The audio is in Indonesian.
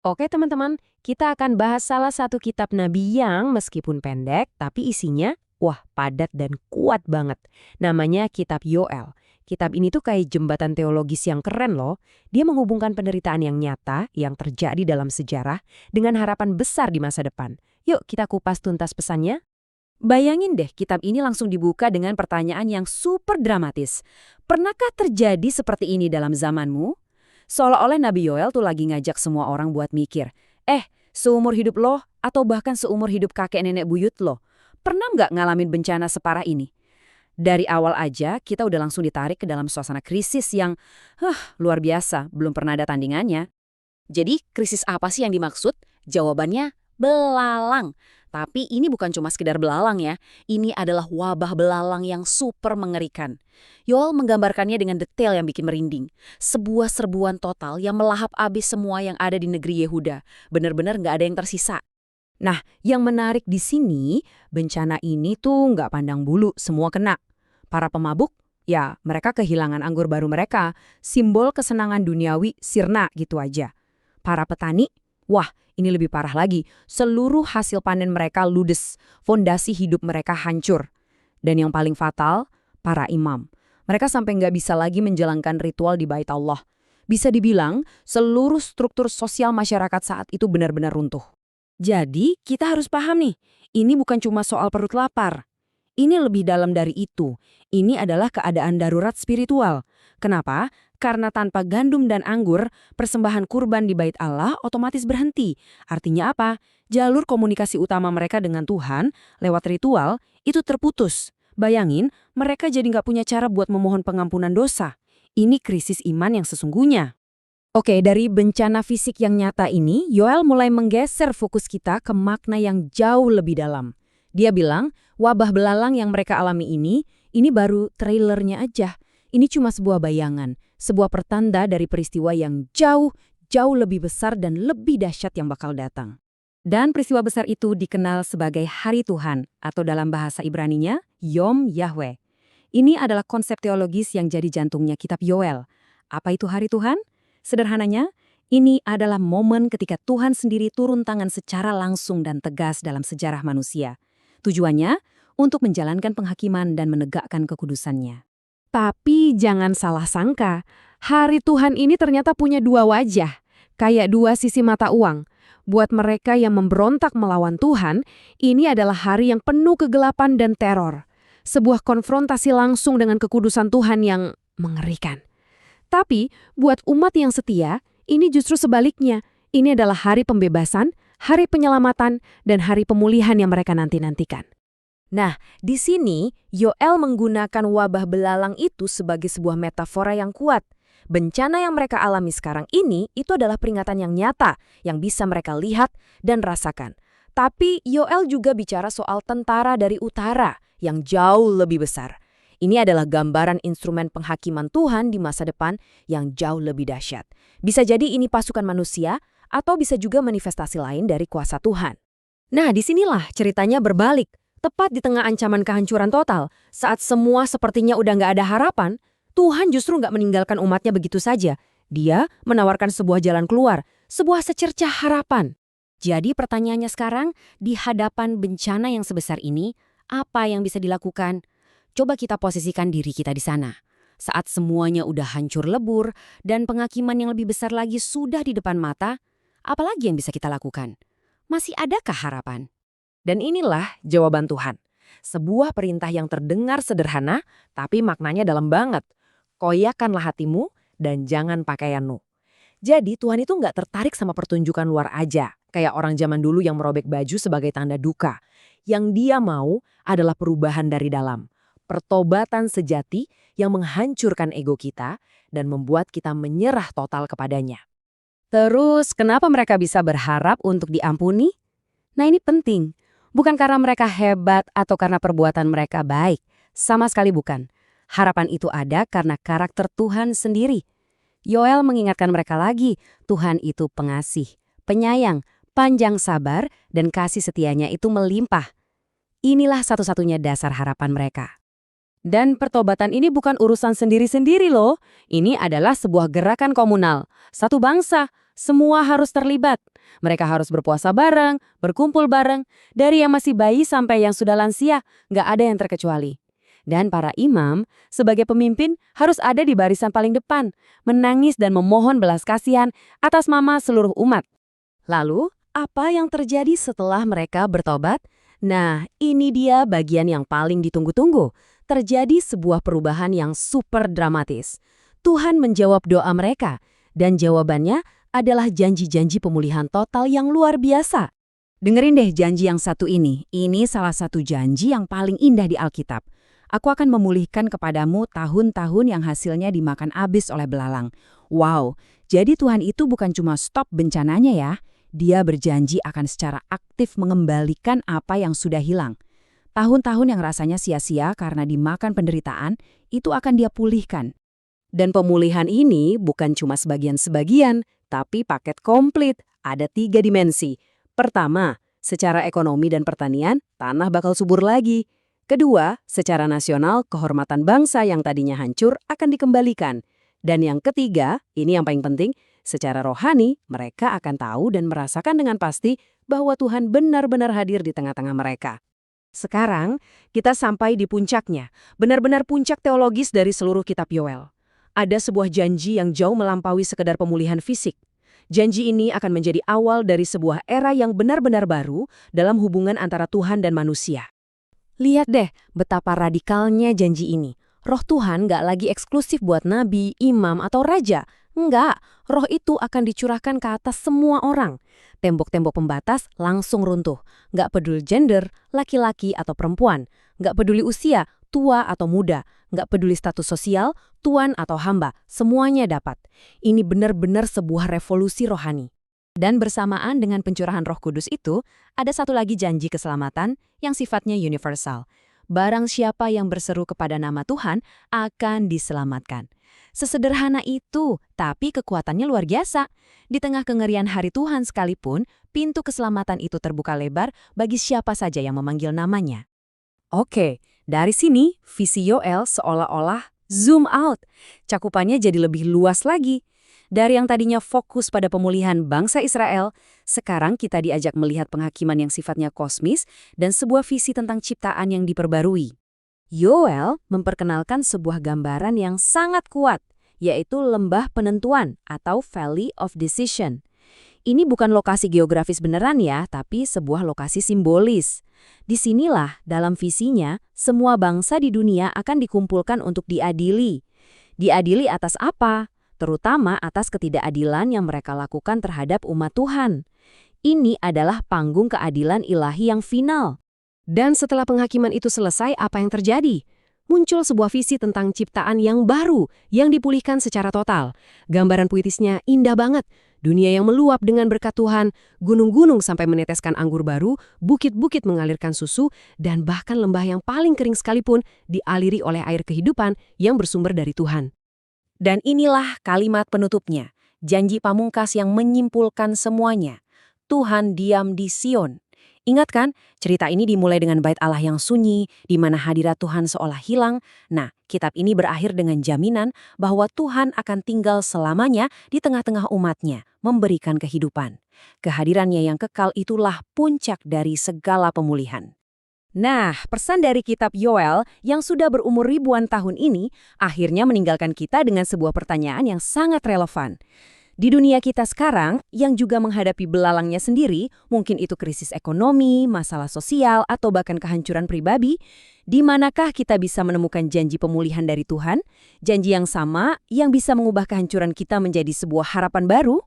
Oke teman-teman, kita akan bahas salah satu kitab Nabi yang meskipun pendek, tapi isinya, wah padat dan kuat banget. Namanya Kitab Yoel. Kitab ini tuh kayak jembatan teologis yang keren loh. Dia menghubungkan penderitaan yang nyata, yang terjadi dalam sejarah, dengan harapan besar di masa depan. Yuk kita kupas tuntas pesannya. Bayangin deh, kitab ini langsung dibuka dengan pertanyaan yang super dramatis. Pernahkah terjadi seperti ini dalam zamanmu? Seolah-olah Nabi Yoel tuh lagi ngajak semua orang buat mikir, seumur hidup lo, atau bahkan seumur hidup kakek nenek buyut lo, pernah nggak ngalamin bencana separah ini? Dari awal aja, kita udah langsung ditarik ke dalam suasana krisis yang, luar biasa, belum pernah ada tandingannya. Jadi, krisis apa sih yang dimaksud? Jawabannya, belalang. Tapi ini bukan cuma sekedar belalang ya, ini adalah wabah belalang yang super mengerikan. Yoel menggambarkannya dengan detail yang bikin merinding. Sebuah serbuan total yang melahap habis semua yang ada di negeri Yehuda. Benar-benar nggak ada yang tersisa. Nah, yang menarik di sini, bencana ini tuh nggak pandang bulu, semua kena. Para pemabuk, ya mereka kehilangan anggur baru mereka, simbol kesenangan duniawi sirna gitu aja. Para petani, wah ini lebih parah lagi, seluruh hasil panen mereka ludes, fondasi hidup mereka hancur. Dan yang paling fatal, para imam. Mereka sampai nggak bisa lagi menjalankan ritual di Bait Allah. Bisa dibilang, seluruh struktur sosial masyarakat saat itu benar-benar runtuh. Jadi, kita harus paham nih, ini bukan cuma soal perut lapar. Ini lebih dalam dari itu. Ini adalah keadaan darurat spiritual. Kenapa? Karena tanpa gandum dan anggur, persembahan kurban di Bait Allah otomatis berhenti. Artinya apa? Jalur komunikasi utama mereka dengan Tuhan lewat ritual itu terputus. Bayangin, mereka jadi nggak punya cara buat memohon pengampunan dosa. Ini krisis iman yang sesungguhnya. Oke, dari bencana fisik yang nyata ini, Yoel mulai menggeser fokus kita ke makna yang jauh lebih dalam. Dia bilang, wabah belalang yang mereka alami ini baru trailernya aja. Ini cuma sebuah bayangan, sebuah pertanda dari peristiwa yang jauh lebih besar dan lebih dahsyat yang bakal datang. Dan peristiwa besar itu dikenal sebagai Hari Tuhan, atau dalam bahasa Ibraninya, Yom Yahweh. Ini adalah konsep teologis yang jadi jantungnya kitab Yoel. Apa itu Hari Tuhan? Sederhananya, ini adalah momen ketika Tuhan sendiri turun tangan secara langsung dan tegas dalam sejarah manusia. Tujuannya untuk menjalankan penghakiman dan menegakkan kekudusannya. Tapi jangan salah sangka, hari Tuhan ini ternyata punya dua wajah, kayak dua sisi mata uang. Buat mereka yang memberontak melawan Tuhan, ini adalah hari yang penuh kegelapan dan teror. Sebuah konfrontasi langsung dengan kekudusan Tuhan yang mengerikan. Tapi, buat umat yang setia, ini justru sebaliknya. Ini adalah hari pembebasan, hari penyelamatan, dan hari pemulihan yang mereka nanti-nantikan. Nah, di sini Yoel menggunakan wabah belalang itu sebagai sebuah metafora yang kuat. Bencana yang mereka alami sekarang ini itu adalah peringatan yang nyata, yang bisa mereka lihat dan rasakan. Tapi Yoel juga bicara soal tentara dari utara yang jauh lebih besar. Ini adalah gambaran instrumen penghakiman Tuhan di masa depan yang jauh lebih dahsyat. Bisa jadi ini pasukan manusia, atau bisa juga manifestasi lain dari kuasa Tuhan. Nah, disinilah ceritanya berbalik. Tepat di tengah ancaman kehancuran total, saat semua sepertinya udah nggak ada harapan, Tuhan justru nggak meninggalkan umatnya begitu saja. Dia menawarkan sebuah jalan keluar, sebuah secercah harapan. Jadi pertanyaannya sekarang, di hadapan bencana yang sebesar ini, apa yang bisa dilakukan? Coba kita posisikan diri kita di sana. Saat semuanya udah hancur lebur dan penghakiman yang lebih besar lagi sudah di depan mata, apalagi yang bisa kita lakukan? Masih adakah harapan? Dan inilah jawaban Tuhan. Sebuah perintah yang terdengar sederhana, tapi maknanya dalam banget. Koyakkanlah hatimu dan jangan pakaianmu. Jadi Tuhan itu nggak tertarik sama pertunjukan luar aja, kayak orang zaman dulu yang merobek baju sebagai tanda duka. Yang dia mau adalah perubahan dari dalam. Pertobatan sejati yang menghancurkan ego kita dan membuat kita menyerah total kepadanya. Terus, kenapa mereka bisa berharap untuk diampuni? Nah, ini penting. Bukan karena mereka hebat atau karena perbuatan mereka baik. Sama sekali bukan. Harapan itu ada karena karakter Tuhan sendiri. Yoel mengingatkan mereka lagi, Tuhan itu pengasih, penyayang, panjang sabar, dan kasih setianya itu melimpah. Inilah satu-satunya dasar harapan mereka. Dan pertobatan ini bukan urusan sendiri-sendiri loh. Ini adalah sebuah gerakan komunal. Satu bangsa, Semua harus terlibat. Mereka harus berpuasa bareng, berkumpul bareng. Dari yang masih bayi sampai yang sudah lansia, nggak ada yang terkecuali. Dan para imam, sebagai pemimpin, harus ada di barisan paling depan, menangis dan memohon belas kasihan atas nama seluruh umat. Lalu, apa yang terjadi setelah mereka bertobat? Nah, ini dia bagian yang paling ditunggu-tunggu. Terjadi sebuah perubahan yang super dramatis. Tuhan menjawab doa mereka, dan jawabannya adalah janji-janji pemulihan total yang luar biasa. Dengerin deh janji yang satu ini. Ini salah satu janji yang paling indah di Alkitab. Aku akan memulihkan kepadamu tahun-tahun yang hasilnya dimakan habis oleh belalang. Wow, jadi Tuhan itu bukan cuma stop bencananya ya. Dia berjanji akan secara aktif mengembalikan apa yang sudah hilang. Tahun-tahun yang rasanya sia-sia karena dimakan penderitaan, itu akan dia pulihkan. Dan pemulihan ini bukan cuma sebagian-sebagian, tapi paket komplit, ada 3 dimensi. Pertama, secara ekonomi dan pertanian, tanah bakal subur lagi. Kedua, secara nasional, kehormatan bangsa yang tadinya hancur akan dikembalikan. Dan yang ketiga, ini yang paling penting, secara rohani, mereka akan tahu dan merasakan dengan pasti bahwa Tuhan benar-benar hadir di tengah-tengah mereka. Sekarang, kita sampai di puncaknya, benar-benar puncak teologis dari seluruh kitab Yoel. Ada sebuah janji yang jauh melampaui sekedar pemulihan fisik. Janji ini akan menjadi awal dari sebuah era yang benar-benar baru dalam hubungan antara Tuhan dan manusia. Lihat deh betapa radikalnya janji ini. Roh Tuhan nggak lagi eksklusif buat nabi, imam, atau raja. Enggak, roh itu akan dicurahkan ke atas semua orang. Tembok-tembok pembatas langsung runtuh. Nggak peduli gender, laki-laki atau perempuan. Nggak peduli usia, tua atau muda. Nggak peduli status sosial, tuan atau hamba. Semuanya dapat. Ini benar-benar sebuah revolusi rohani. Dan bersamaan dengan pencurahan Roh Kudus itu, ada satu lagi janji keselamatan yang sifatnya universal. Barang siapa yang berseru kepada nama Tuhan akan diselamatkan. Sesederhana itu, tapi kekuatannya luar biasa. Di tengah kengerian hari Tuhan sekalipun, pintu keselamatan itu terbuka lebar bagi siapa saja yang memanggil namanya. Oke, dari sini visi Yoel seolah-olah zoom out. Cakupannya jadi lebih luas lagi. Dari yang tadinya fokus pada pemulihan bangsa Israel, sekarang kita diajak melihat penghakiman yang sifatnya kosmis dan sebuah visi tentang ciptaan yang diperbarui. Yoel memperkenalkan sebuah gambaran yang sangat kuat, yaitu lembah penentuan atau Valley of Decision. Ini bukan lokasi geografis beneran ya, tapi sebuah lokasi simbolis. Disinilah dalam visinya, semua bangsa di dunia akan dikumpulkan untuk diadili. Diadili atas apa? Terutama atas ketidakadilan yang mereka lakukan terhadap umat Tuhan. Ini adalah panggung keadilan ilahi yang final. Dan setelah penghakiman itu selesai, apa yang terjadi? Muncul sebuah visi tentang ciptaan yang baru, yang dipulihkan secara total. Gambaran puitisnya indah banget. Dunia yang meluap dengan berkat Tuhan, gunung-gunung sampai meneteskan anggur baru, bukit-bukit mengalirkan susu, dan bahkan lembah yang paling kering sekalipun dialiri oleh air kehidupan yang bersumber dari Tuhan. Dan inilah kalimat penutupnya, janji pamungkas yang menyimpulkan semuanya. Tuhan diam di Sion. Ingat kan, cerita ini dimulai dengan bait Allah yang sunyi, di mana hadirat Tuhan seolah hilang. Nah, kitab ini berakhir dengan jaminan bahwa Tuhan akan tinggal selamanya di tengah-tengah umatnya, memberikan kehidupan. Kehadirannya yang kekal itulah puncak dari segala pemulihan. Nah, pesan dari kitab Yoel yang sudah berumur ribuan tahun ini akhirnya meninggalkan kita dengan sebuah pertanyaan yang sangat relevan. Di dunia kita sekarang, yang juga menghadapi belalangnya sendiri, mungkin itu krisis ekonomi, masalah sosial, atau bahkan kehancuran pribadi, di manakah kita bisa menemukan janji pemulihan dari Tuhan? Janji yang sama yang bisa mengubah kehancuran kita menjadi sebuah harapan baru?